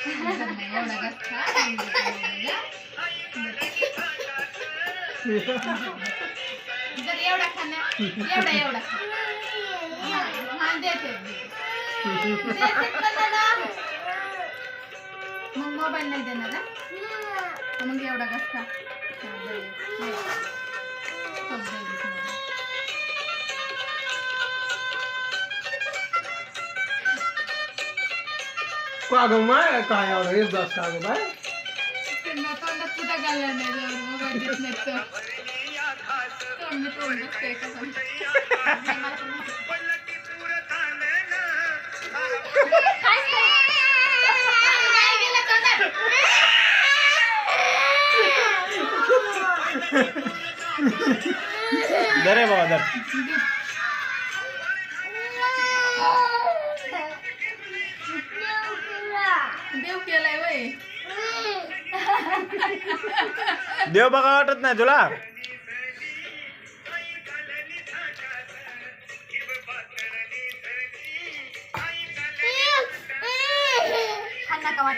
एवढा घास खा. जर एवढा खा ना, एवढा खा. हा देते मग मोबाईल नाही देणार ना, मग एवढा घास खा. कागं माय काय आवडं एक दास कागं बाय तोंडात सुद्धा घालणार नाही जर मोबाईल देत नाही तर. तोंड बसतंय कसं. दरे बाबा दर देव केलाय वय. देव बघा वाटत नाही तुला. हा नका वाटा.